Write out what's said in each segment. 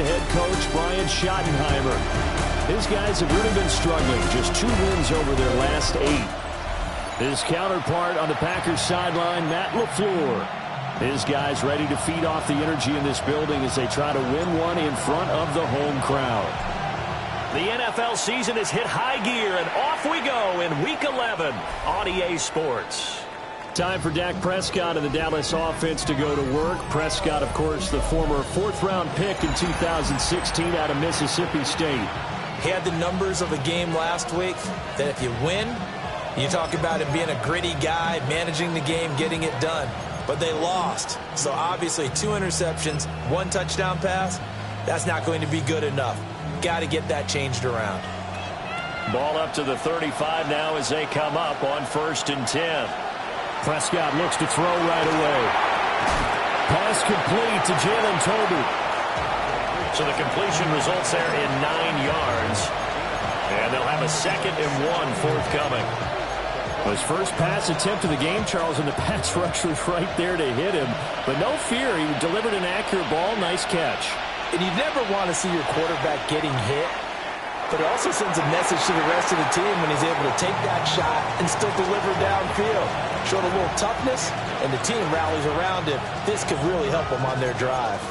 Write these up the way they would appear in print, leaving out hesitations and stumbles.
head coach Brian Schottenheimer. His guys have really been struggling. Just 2 wins over their last 8. His counterpart on the Packers sideline, Matt LaFleur. His guys ready to feed off the energy in this building as they try to win one in front of the home crowd. The NFL season has hit high gear, and off we go in Week 11 on EA Sports. Time for Dak Prescott and the Dallas offense to go to work. Prescott, of course, the former 4th-round pick in 2016 out of Mississippi State. He had the numbers of a game last week that if you win, you talk about him being a gritty guy, managing the game, getting it done. But they lost. So obviously 2 interceptions, 1 touchdown pass, that's not going to be good enough. Got to get that changed around. Ball up to the 35 now as they come up on 1st and 10. Prescott looks to throw right away. Pass complete to Jalen Tolbert. So the completion results there in 9 yards. And they'll have a 2nd and 1 forthcoming. His first pass attempt of the game, Charles, and the pass rusher's right there to hit him. But no fear, he delivered an accurate ball. Nice catch. And you never want to see your quarterback getting hit, but it also sends a message to the rest of the team when he's able to take that shot and still deliver downfield. Showed a little toughness, and the team rallies around him. This could really help them on their drive.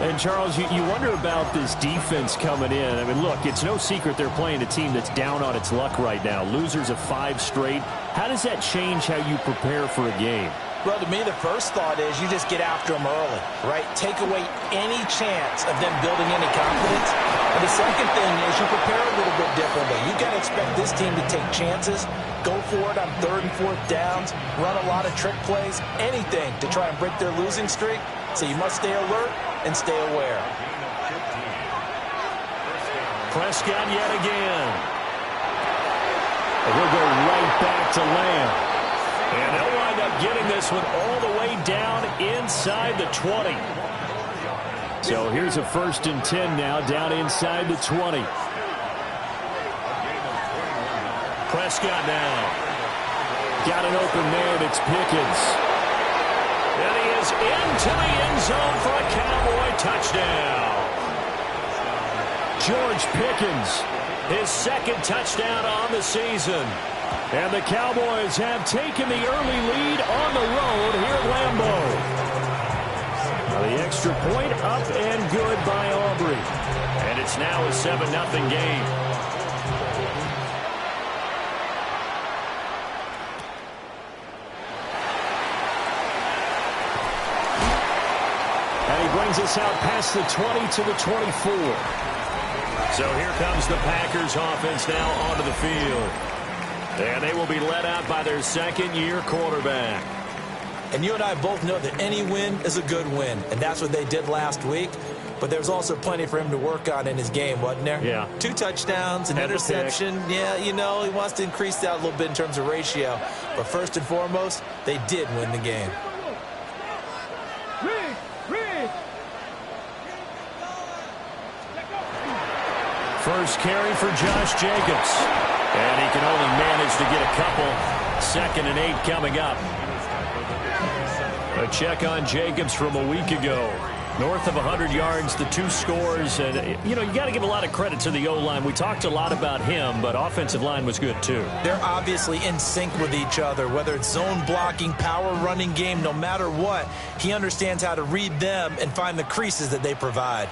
And, Charles, you wonder about this defense coming in. I mean, look, it's no secret they're playing a team that's down on its luck right now. Losers of 5 straight. How does that change how you prepare for a game? Well, to me, the first thought is you just get after them early, right? Take away any chance of them building any confidence. And the second thing is you prepare a little bit differently. You got to expect this team to take chances, go for it on 3rd and 4th downs, run a lot of trick plays, anything to try and break their losing streak. So you must stay alert and stay aware. Prescott yet again. And he'll go right back to Lamb. And they'll wind up getting this one all the way down inside the 20. So here's a 1st and 10 now, down inside the 20. Prescott now. Got an open man, it's Pickens. And he is into the end zone for a Cowboy touchdown. George Pickens, his 2nd touchdown on the season. And the Cowboys have taken the early lead on the road here at Lambeau. Now the extra point up and good by Aubrey. And it's now a 7-0 game. And he brings us out past the 20 to the 24. So here comes the Packers offense now onto the field. And they will be led out by their 2nd-year quarterback. And you and I both know that any win is a good win, and that's what they did last week. But there's also plenty for him to work on in his game, wasn't there? Yeah. 2 touchdowns, an interception. Yeah, you know, he wants to increase that a little bit in terms of ratio. But first and foremost, they did win the game. First carry for Josh Jacobs. And he can only manage to get a couple. 2nd and 8 coming up. A check on Jacobs from a week ago. North of 100 yards, the 2 scores. And, you know, you got to give a lot of credit to the O-line. We talked a lot about him, but offensive line was good, too. They're obviously in sync with each other, whether it's zone blocking, power running game, no matter what. He understands how to read them and find the creases that they provide.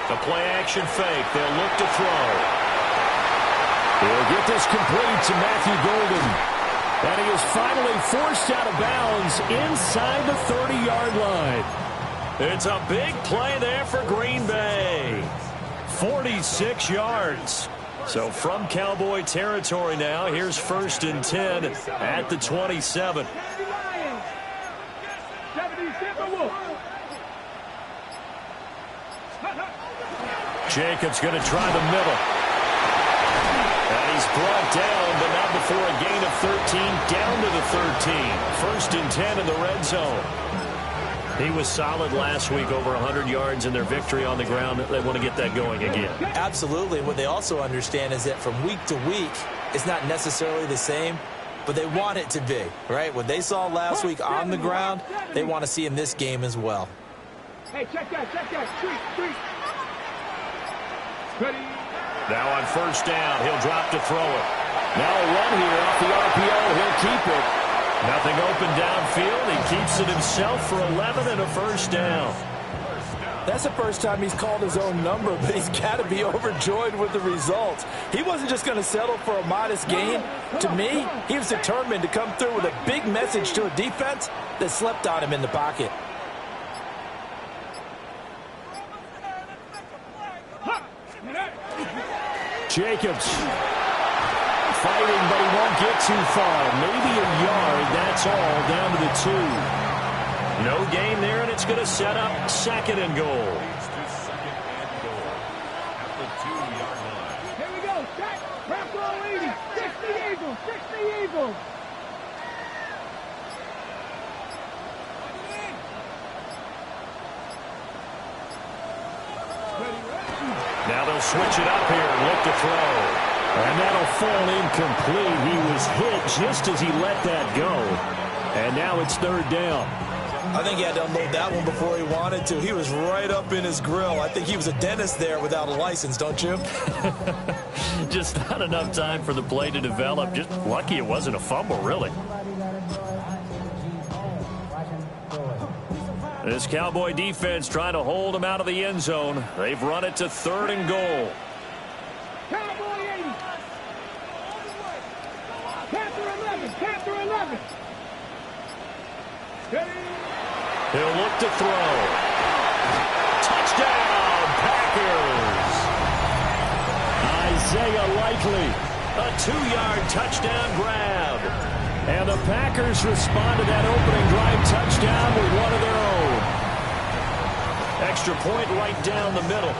The play-action fake. They'll look to throw. He'll get this complete to Matthew Golden. And he is finally forced out of bounds inside the 30-yard line. It's a big play there for Green Bay. 46 yards. So from Cowboy territory now, here's 1st and 10 at the 27. Jacobs going to try the middle. And he's brought down, but not before a gain of 13, down to the 13. 1st and 10 in the red zone. He was solid last week, over 100 yards in their victory on the ground. They want to get that going again. Absolutely. What they also understand is that from week to week, it's not necessarily the same. but they want it to be, right? What they saw last week on the ground, they want to see in this game as well. Hey, check that. Street. Ready? Now on first down, he'll drop to throw it. Now a run here off the RPO. He'll keep it. Nothing open downfield. He keeps it himself for 11 and a first down. That's the first time he's called his own number, but he's got to be overjoyed with the results. He wasn't just going to settle for a modest gain. To me, he was determined to come through with a big message to a defense that slept on him in the pocket. Jacobs fighting, but he won't get too far. Maybe a yard, that's all, down to the 2. No gain there, and it's going to set up second and goal. Here we go. Set. Wrap roll 80. 60 Eagles. 60 Eagles. Now they'll switch it up here and look to throw. And that'll fall incomplete. He was hit just as he let that go. And now it's third down. I think he had to unload that one before he wanted to. He was right up in his grill. I think he was a dentist there without a license, don't you? Just not enough time for the play to develop. Just lucky it wasn't a fumble, really. This Cowboy defense trying to hold him out of the end zone. They've run it to third and goal. Cowboy 80. Panther 11. Ready? He'll look to throw. Touchdown, Packers. Isaiah Likely, a 2-yard touchdown grab. And the Packers respond to that opening drive touchdown with one of their own. Extra point right down the middle.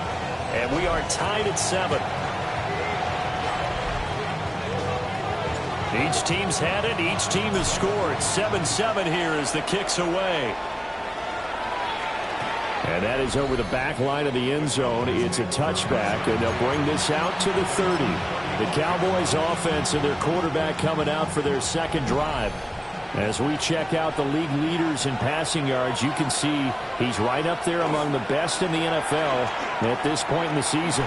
And we are tied at 7. Each team's had it. Each team has scored. 7-7 here as the kick's away. And that is over the back line of the end zone. It's a touchback, and they'll bring this out to the 30. The Cowboys offense and their quarterback coming out for their second drive. As we check out the league leaders in passing yards, you can see he's right up there among the best in the NFL at this point in the season.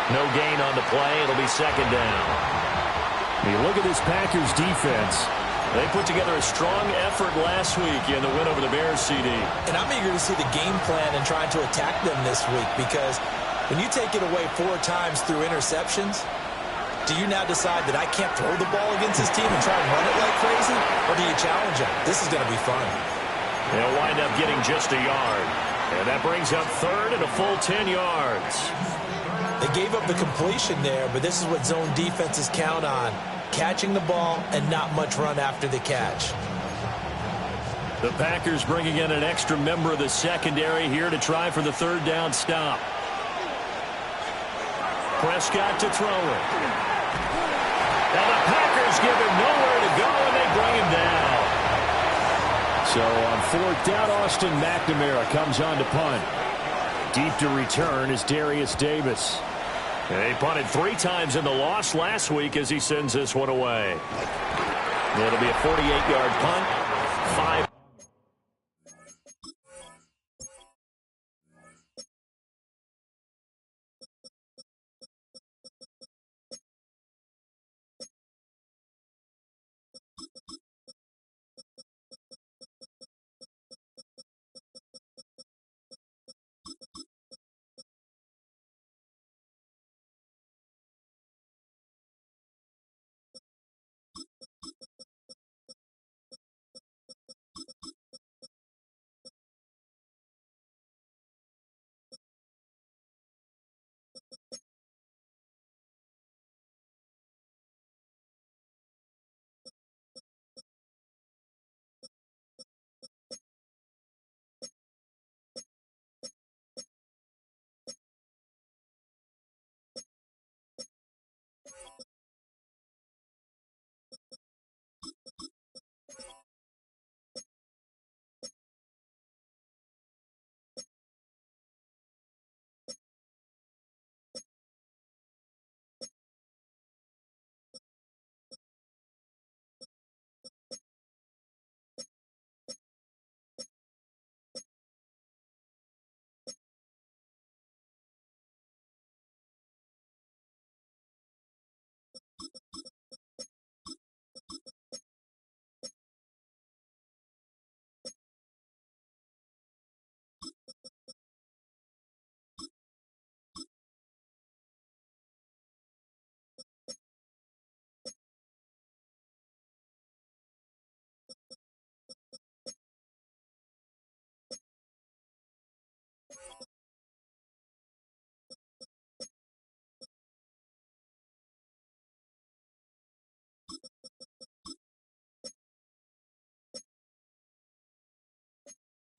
No gain on the play. It'll be second down. You look at this Packers defense. They put together a strong effort last week in the win over the Bears, CD. And I'm eager to see the game plan and trying to attack them this week, because when you take it away 4 times through interceptions, do you now decide that I can't throw the ball against this team and try and run it like crazy? Or do you challenge them? This is going to be fun. They'll wind up getting just a yard. And that brings up third and a full 10 yards. They gave up the completion there, but this is what zone defenses count on. Catching the ball and not much run after the catch. The Packers bringing in an extra member of the secondary here to try for the third down stop. Prescott to throw it. And the Packers give him nowhere to go, and they bring him down. So on fourth down, Austin McNamara comes on to punt. Deep to return is Darius Davis. He punted 3 times in the loss last week as he sends this one away. It'll be a 48-yard punt. 5.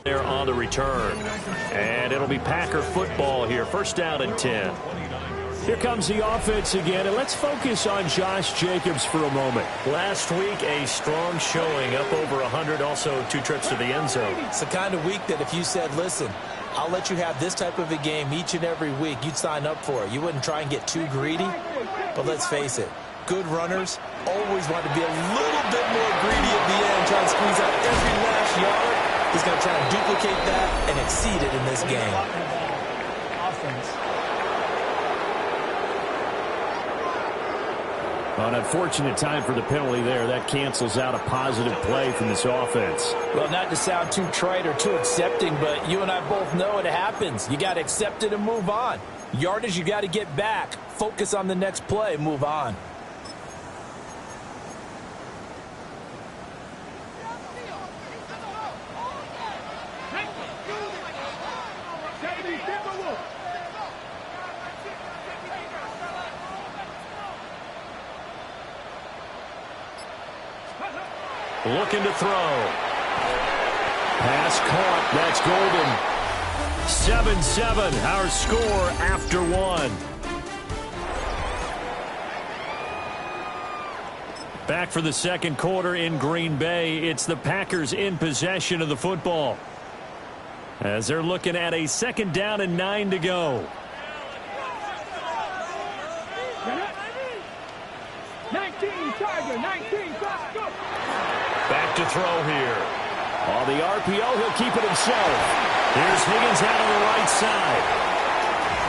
there on the return. And it'll be Packer football here. First down and 10. Here comes the offense again, and let's focus on Josh Jacobs for a moment. Last week, a strong showing, up over 100, also 2 trips to the end zone. It's the kind of week that if you said, listen, I'll let you have this type of a game each and every week, you'd sign up for it. You wouldn't try and get too greedy, but let's face it, good runners always want to be a little bit more greedy at the end, trying to squeeze out every last yard. He's going to try to duplicate that and exceed it in this game. An unfortunate time for the penalty there. That cancels out a positive play from this offense. Well, not to sound too trite or too accepting, but you and I both know it happens. You got to accept it and move on. Yardage, you got to get back. Focus on the next play. Move on. Looking to throw. Pass caught. That's golden. 7-7, our score after 1. Back for the second quarter in Green Bay. It's the Packers in possession of the football, as they're looking at a 2nd down and 9 to go. 19, Tiger, 19, go. Back to throw here. On the RPO, he'll keep it himself. Here's Higgins out on the right side.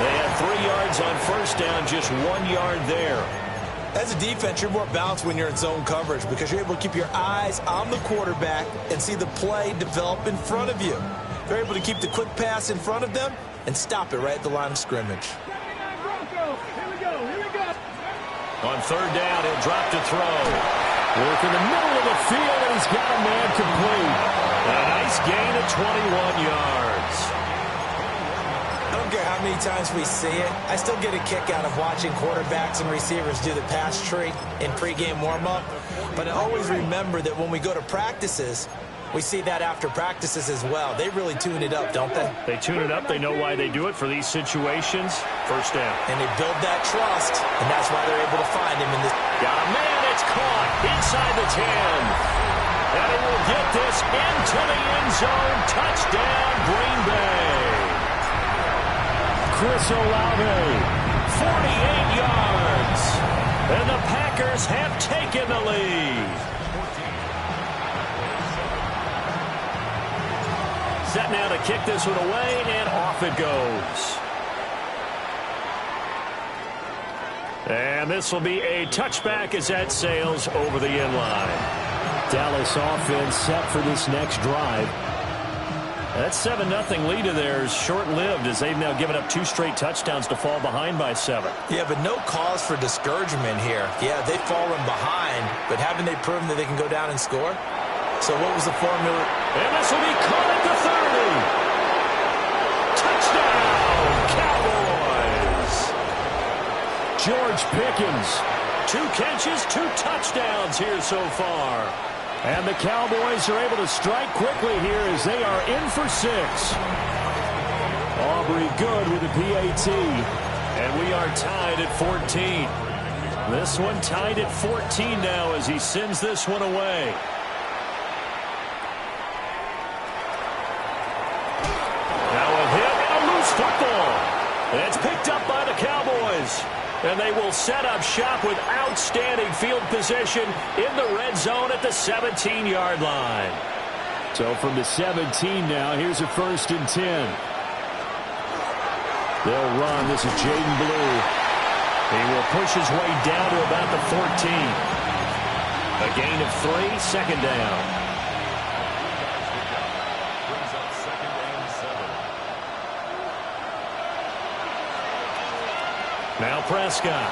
They have 3 yards on first down, just 1 yard there. As a defense, you're more balanced when you're in zone coverage because you're able to keep your eyes on the quarterback and see the play develop in front of you. They're able to keep the quick pass in front of them and stop it right at the line of scrimmage. Here we go. On 3rd down, he'll drop to throw. Work in the middle of the field, and he's got a man complete. A nice gain of 21 yards. I don't care how many times we see it. I still get a kick out of watching quarterbacks and receivers do the pass tree in pregame warm-up. But I always remember that when we go to practices, we see that after practices as well. They really tune it up, don't they? They tune it up. They know why they do it for these situations. First down. And they build that trust, and that's why they're able to find him in this. Got a man. It's caught inside the 10. And it will get this into the end zone. Touchdown, Green Bay. Chris Olave, 48 yards. And the Packers have taken the lead. Set now to kick this one away, and off it goes. And this will be a touchback as that sails over the end line. Dallas offense set for this next drive. That 7-0 lead of theirs short-lived as they've now given up 2 straight touchdowns to fall behind by 7. Yeah, but no cause for discouragement here. Yeah, they've fallen behind, but haven't they proven that they can go down and score? So what was the formula? And this will be caught at the 30. Touchdown, Cowboys. George Pickens, 2 catches, 2 touchdowns here so far. And the Cowboys are able to strike quickly here as they are in for 6. Aubrey good with the PAT. And we are tied at 14. This one tied at 14 now as he sends this one away. Now a hit and a loose football. And it's picked up by the Cowboys. And they will set up shop with outstanding field position in the red zone at the 17-yard line. So from the 17 now, here's a 1st and 10. They'll run. This is Jaden Blue. He will push his way down to about the 14. A gain of 3, 2nd down. Now Prescott.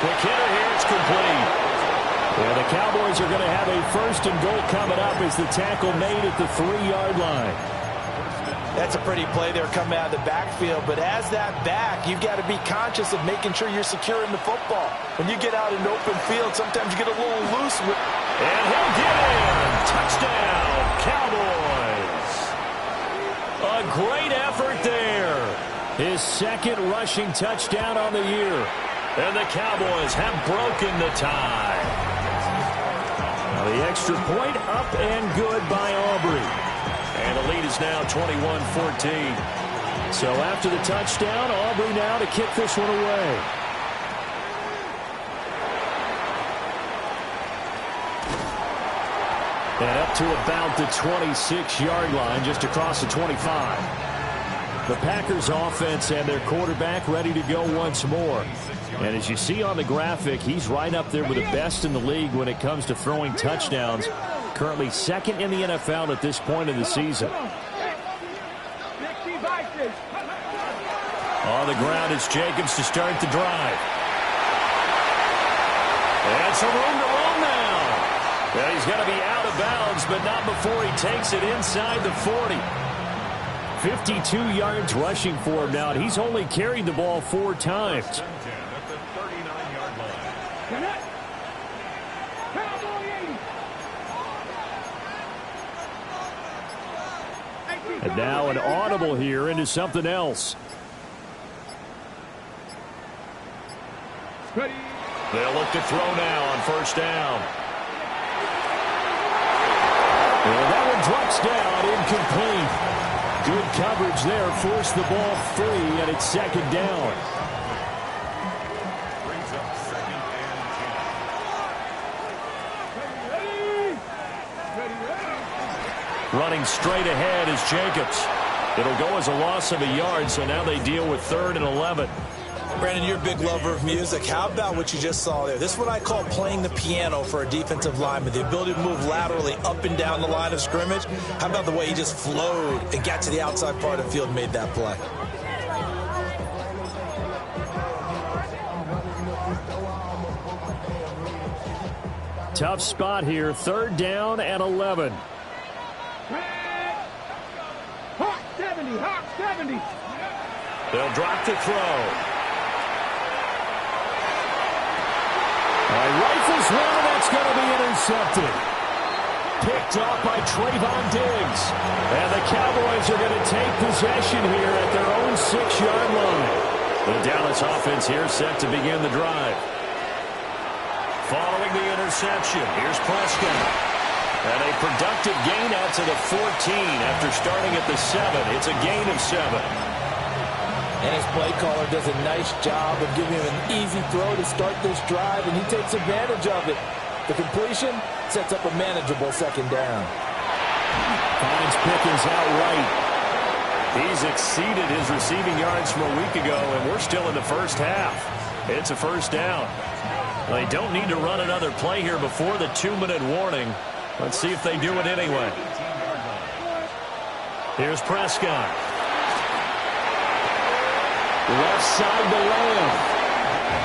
Quick hitter here. It's complete. And the Cowboys are going to have a 1st and goal coming up as the tackle made at the 3-yard line. That's a pretty play there coming out of the backfield. But as that back, you've got to be conscious of making sure you're securing the football. When you get out in open field, sometimes you get a little loose. And he'll get in. Touchdown, Cowboys. great effort there. His second rushing touchdown on the year. And the Cowboys have broken the tie. Now the extra point up and good by Aubrey. And the lead is now 21-14. So after the touchdown, Aubrey now to kick this one away. And up to about the 26-yard line, just across the 25. The Packers offense and their quarterback ready to go once more. And as you see on the graphic, he's right up there with the best in the league when it comes to throwing touchdowns. Currently second in the NFL at this point of the season. On the ground is Jacobs to start the drive. And some room to run now. Well, he's going to be out of bounds, but not before he takes it inside the 40. 52 yards rushing for him now, and he's only carried the ball 4 times. And now an audible here into something else. They'll look to throw now on first down. And that one drops down, incomplete. Good coverage there, forced the ball free, and it's second down. Running straight ahead is Jacobs. It'll go as a loss of a yard, so now they deal with 3rd and 11. Brandon, you're a big lover of music. How about what you just saw there? This is what I call playing the piano for a defensive lineman. The ability to move laterally up and down the line of scrimmage. How about the way he just flowed and got to the outside part of the field and made that play? Tough spot here. 3rd down and 11. Hawk 70, Hawk 70. They'll drop the throw. Rifles one, and that's going to be intercepted. Picked off by Trayvon Diggs. And the Cowboys are going to take possession here at their own 6-yard line. The Dallas offense here set to begin the drive. Following the interception, here's Prescott. And a productive gain out to the 14 after starting at the 7. It's a gain of 7. And his play caller does a nice job of giving him an easy throw to start this drive, and he takes advantage of it. The completion sets up a manageable second down. Finds Pickens out right. He's exceeded his receiving yards from a week ago, and we're still in the first half. It's a first down. They don't need to run another play here before the 2-minute warning. Let's see if they do it anyway. Here's Prescott. Left side to Lamb.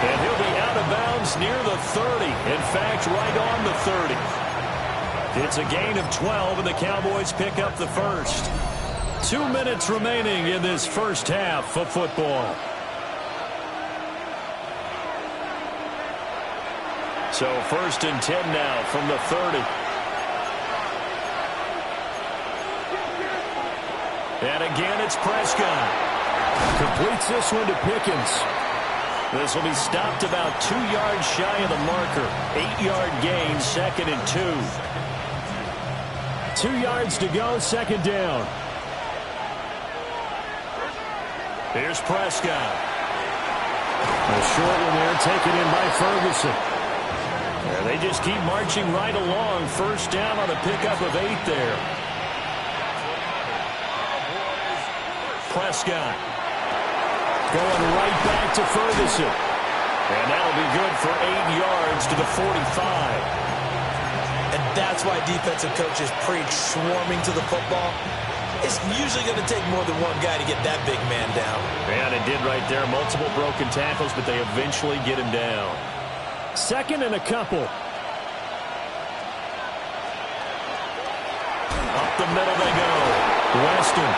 And he'll be out of bounds near the 30. In fact, right on the 30. It's a gain of 12, and the Cowboys pick up the first. 2 minutes remaining in this first half of football. So 1st and 10 now from the 30. And again, it's Prescott. Completes this one to Pickens. This will be stopped about 2 yards shy of the marker. 8-yard gain, 2nd and 2. 2 yards to go, 2nd down. Here's Prescott. A short one there, taken in by Ferguson. And they just keep marching right along. First down on a pickup of 8 there. Prescott. Going right back to Ferguson. And that'll be good for 8 yards to the 45. And that's why defensive coaches preach swarming to the football. It's usually going to take more than one guy to get that big man down. And it did right there. Multiple broken tackles, but they eventually get him down. 2nd and a couple. Up the middle they go. Weston.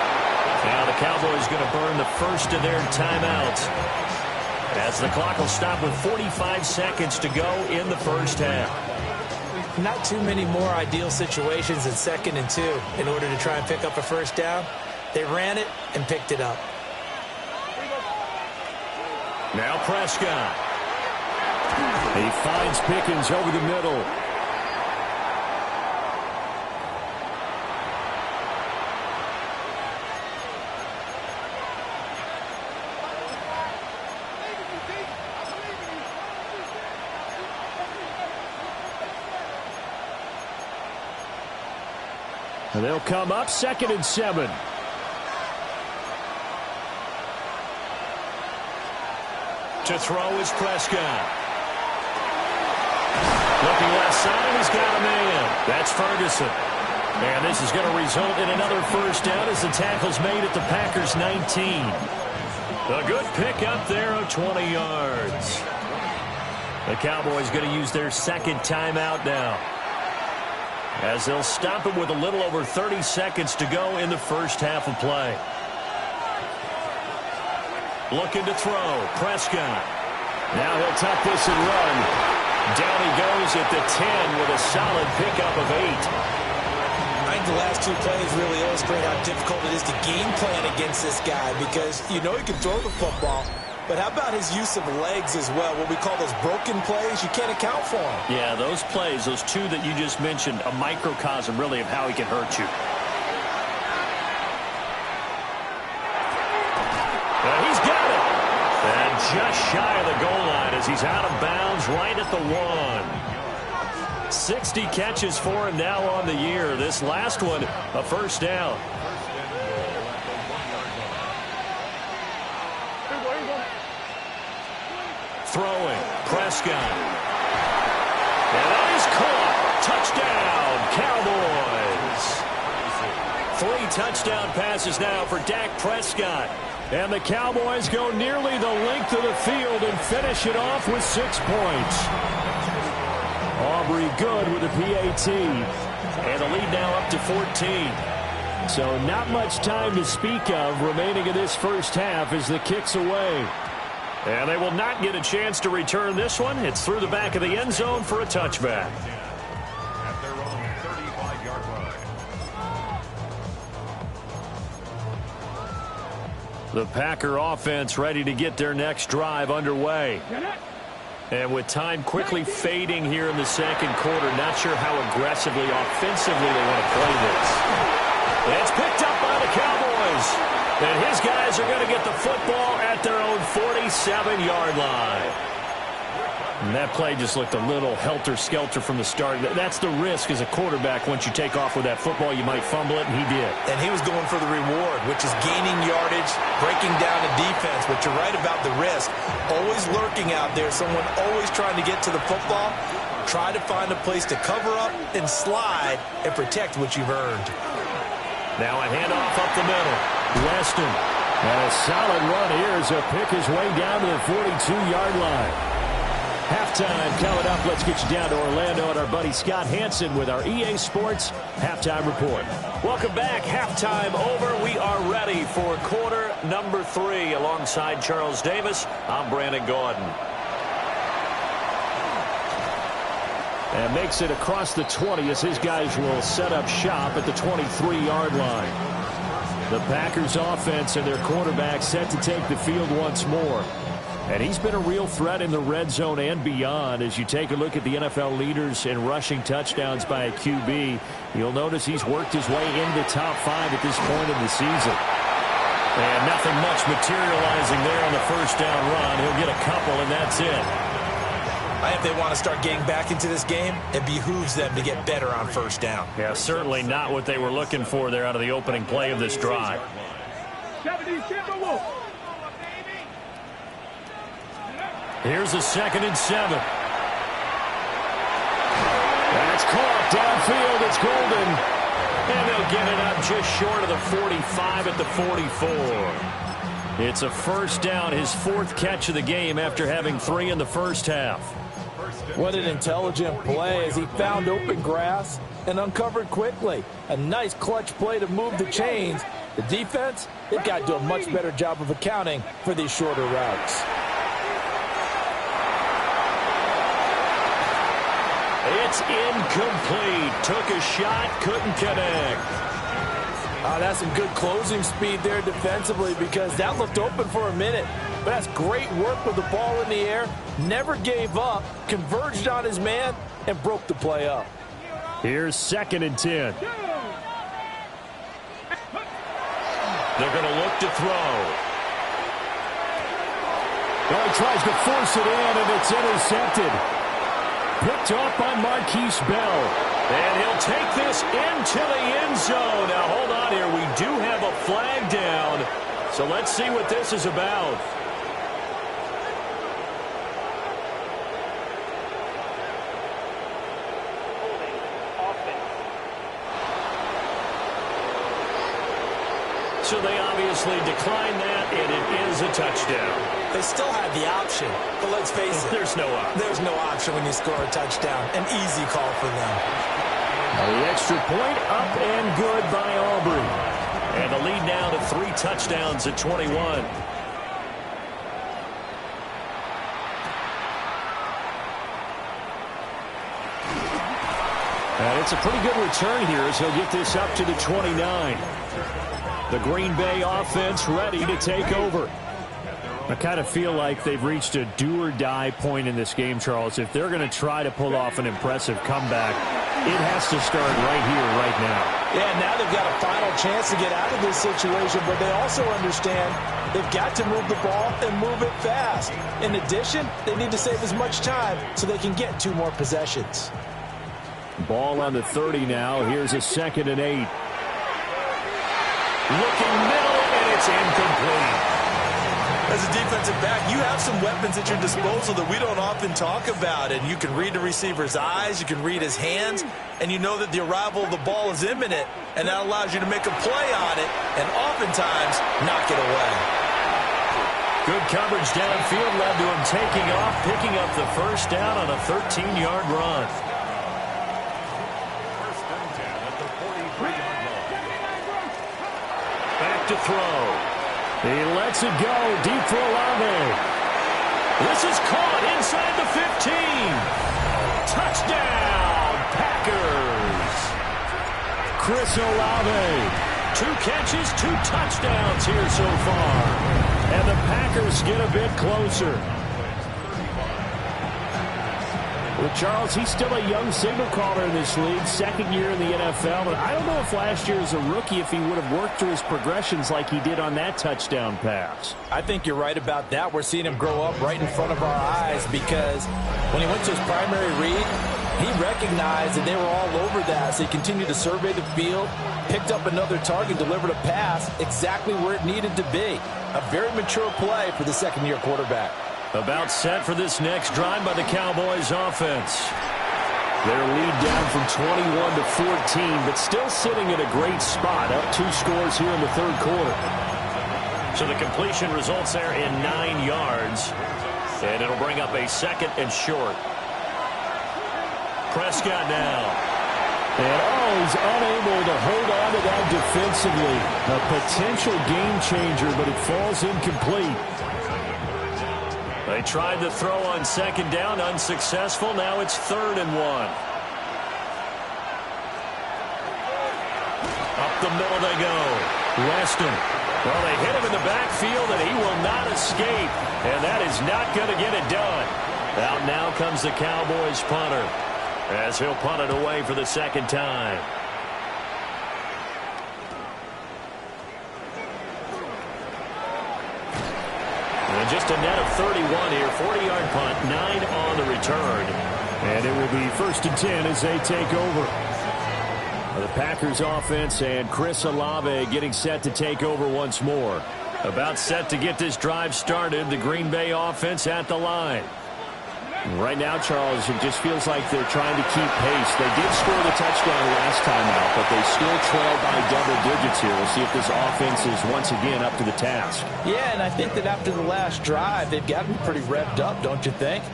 Now the Cowboys going to burn the first of their timeouts as the clock will stop with 45 seconds to go in the first half. Not too many more ideal situations than 2nd and 2 in order to try and pick up a first down. They ran it and picked it up. Now Prescott. He finds Pickens over the middle. And they'll come up 2nd and 7. To throw is Prescott. Looking left side, he's got a man. That's Ferguson. And this is going to result in another first down as the tackle's made at the Packers 19. A good pick up there of 20 yards. The Cowboys going to use their second timeout now, as they'll stop it with a little over 30 seconds to go in the first half of play. Looking to throw. Prescott. Now he'll tuck this and run. Down he goes at the 10 with a solid pickup of 8. I think the last 2 plays really illustrate how difficult it is to game plan against this guy, because you know he can throw the football, but how about his use of legs as well? What we call those broken plays, you can't account for them. Yeah, those plays, those 2 that you just mentioned, a microcosm really of how he can hurt you. He's got it. And just shy of the goal line as he's out of bounds right at the 1. 60 catches for him now on the year. This last one, a first down. Throwing. Prescott. And that is caught. Touchdown, Cowboys. 3 touchdown passes now for Dak Prescott. And the Cowboys go nearly the length of the field and finish it off with 6 points. Aubrey good with a PAT. And the lead now up to 14. So not much time to speak of remaining in this first half as the kick's away. And they will not get a chance to return this one. It's through the back of the end zone for a touchback. At their own 35-yard line. The Packer offense ready to get their next drive underway. And with time quickly fading here in the second quarter, not sure how aggressively, offensively they want to play this. It's picked up by the Cowboys. And his guys are going to get the football at their own 47-yard line. And that play just looked a little helter-skelter from the start. That's the risk as a quarterback. Once you take off with that football, you might fumble it, and he did. And he was going for the reward, which is gaining yardage, breaking down the defense. But you're right about the risk. Always lurking out there, someone always trying to get to the football. Try to find a place to cover up and slide and protect what you've earned. Now a handoff up the middle. Weston. And a solid run here as he'll pick his way down to the 42-yard line. Halftime coming up. Let's get you down to Orlando and our buddy Scott Hansen with our EA Sports Halftime Report. Welcome back. Halftime over. We are ready for quarter number 3. Alongside Charles Davis, I'm Brandon Gordon. And makes it across the 20 as his guys will set up shop at the 23-yard line. The Packers offense and their quarterback set to take the field once more. And he's been a real threat in the red zone and beyond. As you take a look at the NFL leaders in rushing touchdowns by a QB, you'll notice he's worked his way into the top 5 at this point in the season. And nothing much materializing there on the first down run. He'll get a couple, and that's it. If they want to start getting back into this game, it behooves them to get better on first down. Yeah, certainly not what they were looking for there out of the opening play of this drive. Here's a 2nd and 7. That's caught downfield. It's Golden. And they'll get it up just short of the 45 at the 44. It's a first down, his 4th catch of the game after having 3 in the first half. What an intelligent play as he found open grass and uncovered quickly. A nice clutch play to move the chains. The defense, they've got to do a much better job of accounting for these shorter routes. It's incomplete. Took a shot, couldn't connect. That's some good closing speed there defensively because that looked open for a minute. But that's great work with the ball in the air. Never gave up, converged on his man, and broke the play up. Here's 2nd and 10. They're going to look to throw. Well, he tries to force it in, and it's intercepted. Picked off by Marquise Bell. And he'll take this into the end zone. Now, hold on here. We do have a flag down. So let's see what this is about. So they obviously declined that, and it is a touchdown. They still had the option, but let's face it. There's no option. There's no option when you score a touchdown. An easy call for them. The extra point up and good by Aubrey. And the lead now to 3 touchdowns at 21. And it's a pretty good return here as he'll get this up to the 29. The Green Bay offense ready to take over. I kind of feel like they've reached a do-or-die point in this game, Charles. If they're going to try to pull off an impressive comeback, it has to start right here, right now. Yeah, now they've got a final chance to get out of this situation, but they also understand they've got to move the ball and move it fast. In addition, they need to save as much time so they can get 2 more possessions. Ball on the 30 now. Here's a 2nd and 8. Looking middle, and it's incomplete. As a defensive back, you have some weapons at your disposal that we don't often talk about. And you can read the receiver's eyes, you can read his hands, and you know that the arrival of the ball is imminent, and that allows you to make a play on it and oftentimes knock it away. Good coverage downfield led to him taking off, picking up the first down on a 13-yard run. To throw. He lets it go deep for Olave. This is caught inside the 15. Touchdown, Packers. Chris Olave. 2 catches, 2 touchdowns here so far. And the Packers get a bit closer. Well, Charles, he's still a young signal caller in this league, 2nd year in the NFL, but I don't know if last year as a rookie if he would have worked through his progressions like he did on that touchdown pass. I think you're right about that. We're seeing him grow up right in front of our eyes because when he went to his primary read, he recognized that they were all over that, so he continued to survey the field, picked up another target, delivered a pass exactly where it needed to be. A very mature play for the 2nd-year quarterback. About set for this next drive by the Cowboys offense. Their lead down from 21 to 14, but still sitting in a great spot, up 2 scores here in the 3rd quarter. So the completion results there in 9 yards, and it'll bring up a 2nd and short. Prescott now. And he's unable to hold on to that defensively. A potential game changer, but it falls incomplete. They tried to throw on 2nd down, unsuccessful. Now it's 3rd and 1. Up the middle they go. Weston. Well, they hit him in the backfield, and he will not escape. And that is not going to get it done. Out now comes the Cowboys punter, as he'll punt it away for the 2nd time. And just a net of 31 here, 40-yard punt, 9 on the return. And it will be 1st and 10 as they take over. The Packers offense and Chris Olave getting set to take over once more. About set to get this drive started, the Green Bay offense at the line. Right now, Charles, it just feels like they're trying to keep pace. They did score the touchdown last time out, but they still trail by double digits here. We'll see if this offense is once again up to the task. Yeah, and I think that after the last drive, they've gotten pretty revved up, don't you think?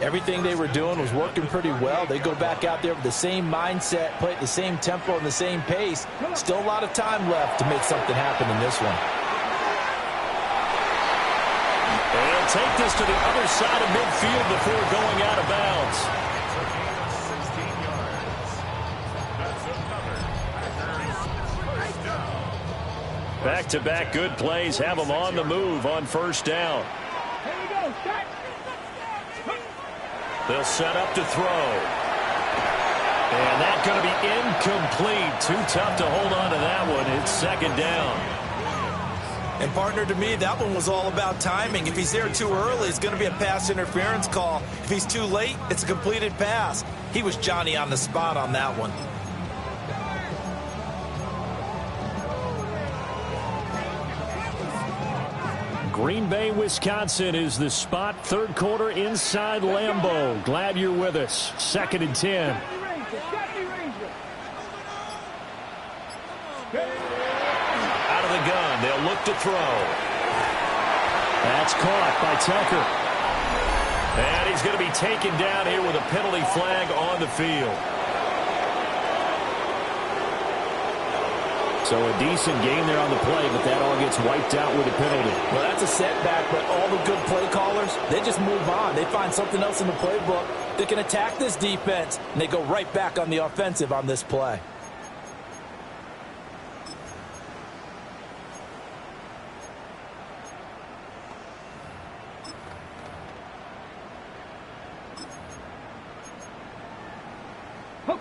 Everything they were doing was working pretty well. They go back out there with the same mindset, play at the same tempo and the same pace. Still a lot of time left to make something happen in this one. They'll take this to the other side of midfield before going out of bounds. Back-to-back good plays have them on the move on first down. Here we go. Start. They'll set up to throw. And that's going to be incomplete. Too tough to hold on to that one. It's second down. And, partner, to me, that one was all about timing. If he's there too early, it's going to be a pass interference call. If he's too late, it's a completed pass. He was Johnny on the spot on that one. Green Bay, Wisconsin is the spot. Third quarter inside Lambeau. Glad you're with us. 2nd and 10. Out of the gun, they'll look to throw. That's caught by Tucker. And he's going to be taken down here with a penalty flag on the field. So a decent game there on the play, but that all gets wiped out with a penalty. Well, that's a setback, but all the good play callers, they just move on. They find something else in the playbook that can attack this defense, and they go right back on the offensive on this play.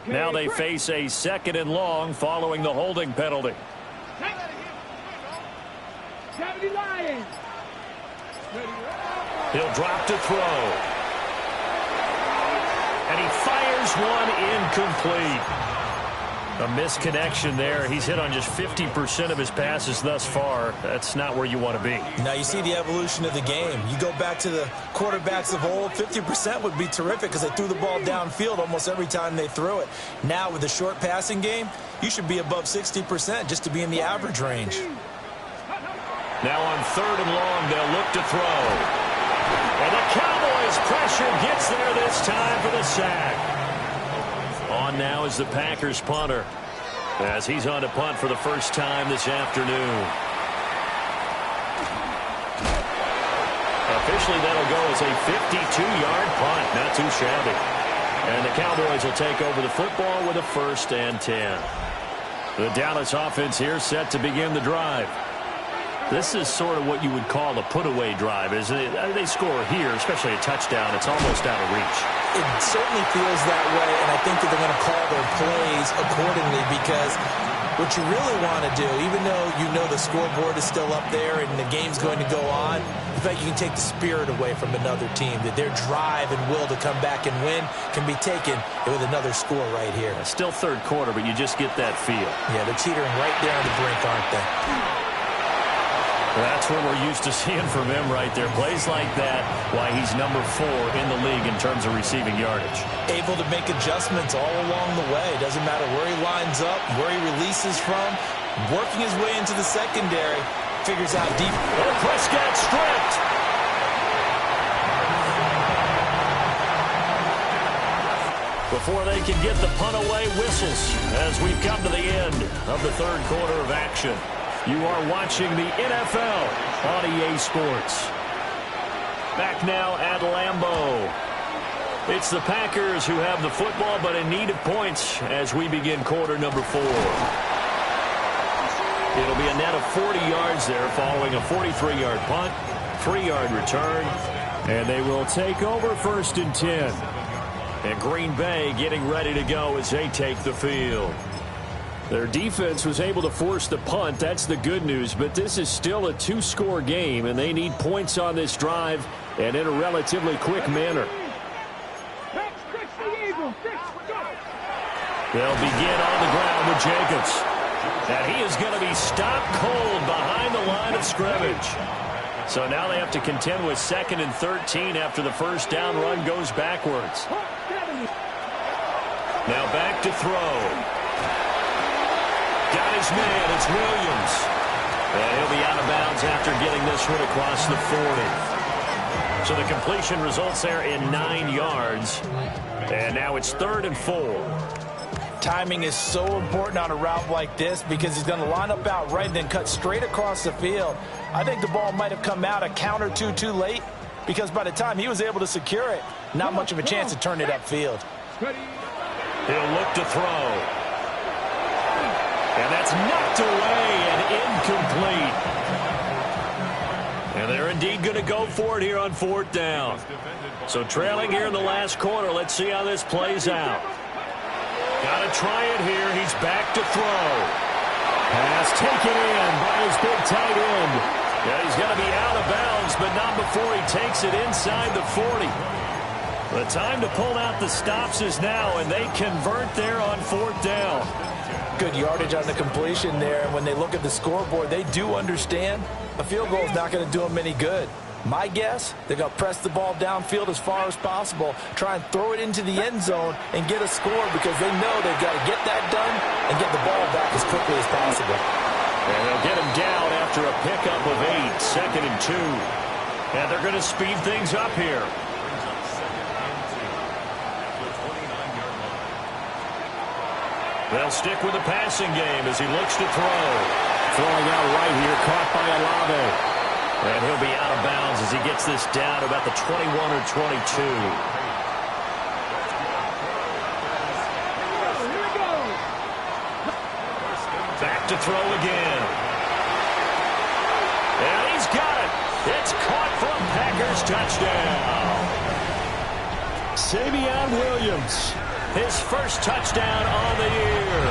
Now they face a 2nd and long following the holding penalty. He'll drop to throw. And he fires one incomplete. A misconnection there. He's hit on just 50% of his passes thus far. That's not where you want to be. Now you see the evolution of the game. You go back to the quarterbacks of old, 50% would be terrific because they threw the ball downfield almost every time they threw it. Now with the short passing game, you should be above 60% just to be in the average range. Now on 3rd and long, they'll look to throw. And the Cowboys' pressure gets there this time for the sack. On now is the Packers punter as he's on to punt for the first time this afternoon. Officially, that'll go as a 52-yard punt. Not too shabby. And the Cowboys will take over the football with a 1st and 10. The Dallas offense here set to begin the drive. This is sort of what you would call a put-away drive, isn't it? They score here, especially a touchdown. It's almost out of reach. It certainly feels that way, and I think that they're going to call their plays accordingly because what you really want to do, even though you know the scoreboard is still up there and the game's going to go on, the fact you can take the spirit away from another team, that their drive and will to come back and win can be taken with another score right here. Still third quarter, but you just get that feel. Yeah, they're teetering right there on the brink, aren't they? That's what we're used to seeing from him right there. Plays like that, why he's number 4 in the league in terms of receiving yardage. Able to make adjustments all along the way. Doesn't matter where he lines up, where he releases from. Working his way into the secondary. Figures out deep. Oh, Prescott stripped. Before they can get the punt away, whistles as we've come to the end of the third quarter of action. You are watching the NFL on EA Sports. Back now at Lambeau. It's the Packers who have the football, but in need of points as we begin quarter number 4. It'll be a net of 40 yards there following a 43-yard punt, 3-yard return, and they will take over 1st and 10. And Green Bay getting ready to go as they take the field. Their defense was able to force the punt. That's the good news. But this is still a 2-score game, and they need points on this drive and in a relatively quick manner. They'll begin on the ground with Jacobs. And he is going to be stopped cold behind the line of scrimmage. So now they have to contend with 2nd and 13 after the first down run goes backwards. Now back to throw. Got his man, it's Williams. And he'll be out of bounds after getting this one across the 40. So the completion results there in 9 yards. And now it's 3rd and 4. Timing is so important on a route like this because he's going to line up out right and then cut straight across the field. I think the ball might have come out a count or two too late because by the time he was able to secure it, not much of a chance to turn it upfield. He'll look to throw. And that's knocked away and incomplete. indeed going to go for it here on 4th down. So trailing here in the last quarter. Let's see how this plays out. Got to try it here. He's back to throw. Pass taken in by his big tight end. Yeah, he's going to be out of bounds, but not before he takes it inside the 40. The time to pull out the stops is now, and they convert there on 4th down. Good yardage on the completion there. And when they look at the scoreboard, they do understand a field goal is not going to do them any good. My guess, they're going to press the ball downfield as far as possible, try and throw it into the end zone and get a score because they know they've got to get that done and get the ball back as quickly as possible. And they'll get him down after a pickup of 8, 2nd and 2. And they're going to speed things up here. They'll stick with the passing game as he looks to throw. Throwing out right here, caught by Olave. And he'll be out of bounds as he gets this down about the 21 or 22. Back to throw again. And he's got it. It's caught for a Packers touchdown. Savion Williams. His first touchdown on the year.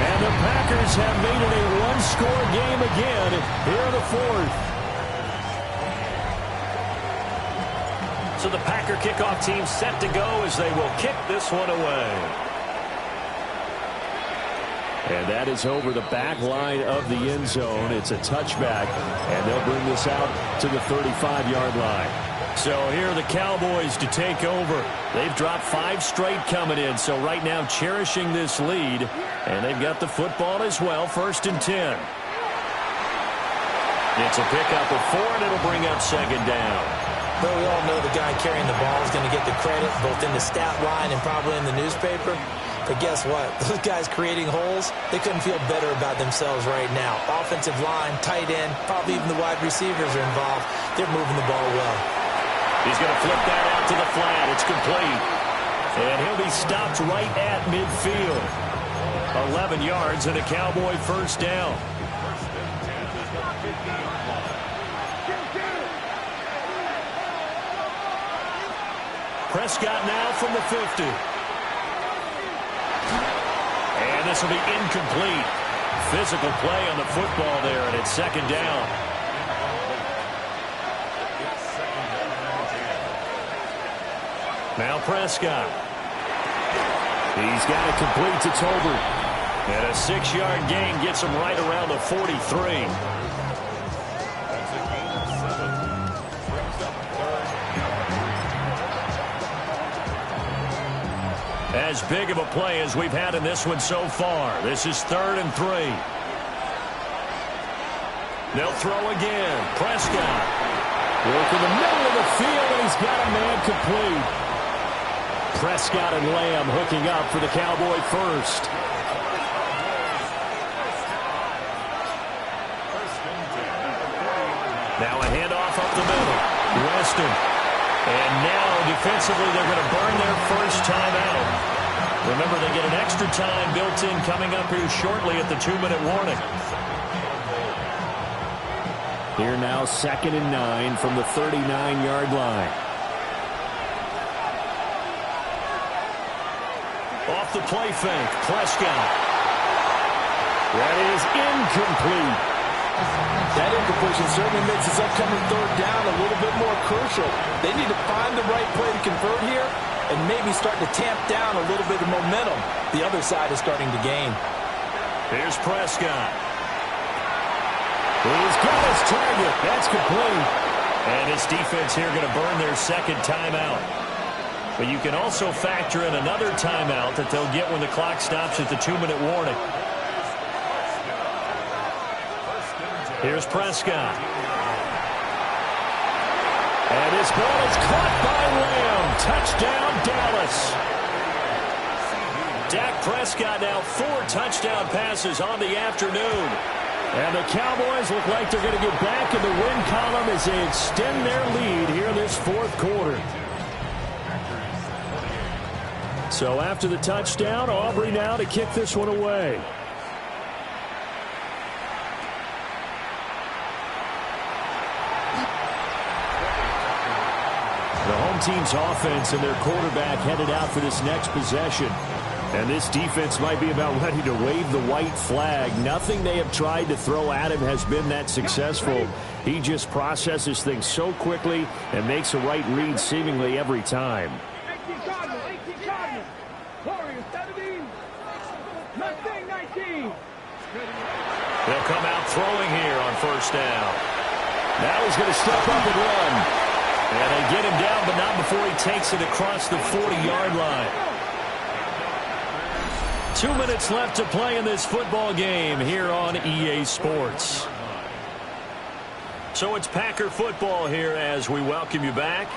And the Packers have made it a one-score game again here in the 4th. So the Packer kickoff team set to go as they will kick this one away. And that is over the back line of the end zone. It's a touchback, and they'll bring this out to the 35-yard line. So here are the Cowboys to take over. They've dropped 5 straight coming in, so right now cherishing this lead. And they've got the football as well, 1st and 10. It's a pickup of 4, and it'll bring up 2nd down. But we all know the guy carrying the ball is going to get the credit both in the stat line and probably in the newspaper. But guess what? Those guys creating holes, they couldn't feel better about themselves right now. Offensive line, tight end, probably even the wide receivers are involved. They're moving the ball well. He's going to flip that out to the flat. It's complete. And he'll be stopped right at midfield. 11 yards and a Cowboy 1st down. Prescott now from the 50. And this will be incomplete. Physical play on the football there, and it's 2nd down. Now Prescott. He's got it complete to Tolbert. And a 6-yard gain gets him right around the 43. As big of a play as we've had in this one so far. This is 3rd and 3. They'll throw again. Prescott. Work in the middle of the field, and he's got a man complete. Prescott and Lamb hooking up for the Cowboy 1st. Now a handoff up the middle. Weston. And now defensively they're going to burn their first timeout. Remember, they get an extra time built in coming up here shortly at the 2-minute warning. Here now 2nd and 9 from the 39-yard line. Off the play fake, Prescott. That is incomplete. That incompletion certainly makes this upcoming 3rd down a little bit more crucial. They need to find the right play to convert here and maybe start to tamp down a little bit of momentum. The other side is starting to gain. Here's Prescott. He's got his target. That's complete. And his defense here going to burn their 2nd timeout. But you can also factor in another timeout that they'll get when the clock stops at the 2-minute warning. Here's Prescott. And his ball is caught by Lamb. Touchdown, Dallas. Dak Prescott now 4 touchdown passes on the afternoon. And the Cowboys look like they're going to get back in the win column as they extend their lead here in this 4th quarter. So after the touchdown, Aubrey now to kick this one away. team's offense and their quarterback headed out for this next possession. And this defense might be about ready to wave the white flag. Nothing they have tried to throw at him has been that successful. He just processes things so quickly and makes a right read seemingly every time. 18 Cardinals, 18 Cardinals. Warriors 17. Mustang 19. They'll come out throwing here on first down. Now he's going to step up and run. And they get him down, but not before he takes it across the 40-yard line. 2 minutes left to play in this football game here on EA Sports. So it's Packer football here as we welcome you back.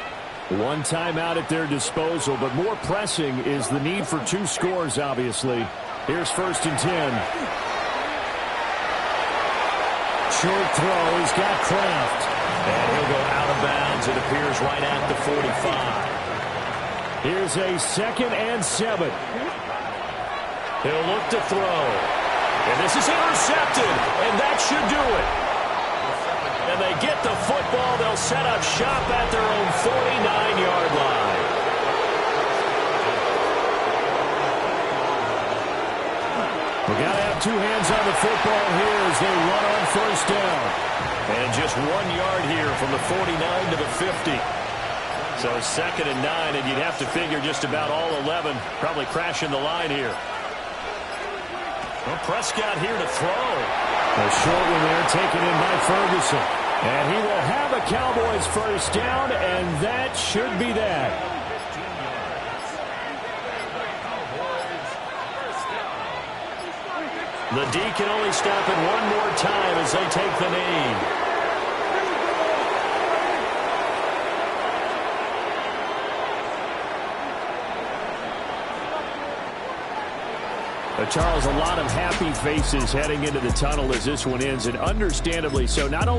One timeout at their disposal, but more pressing is the need for 2 scores, obviously. Here's 1st and 10. Short throw. He's got Kraft. And he'll go out of bounds, it appears, right at the 45. Here's a 2nd and 7. He'll look to throw. And this is intercepted. And that should do it. And they get the football. They'll set up shop at their own 49-yard line. We got to have 2 hands on the football here as they run on first down. And just 1 yard here from the 49 to the 50. So 2nd and 9, and you'd have to figure just about all 11 probably crashing the line here. Well, Prescott here to throw. A short one there taken in by Ferguson. And he will have a Cowboys first down, and that should be that. The D can only stop it one more time as they take the knee. Charles, a lot of happy faces heading into the tunnel as this one ends, and understandably so. Not only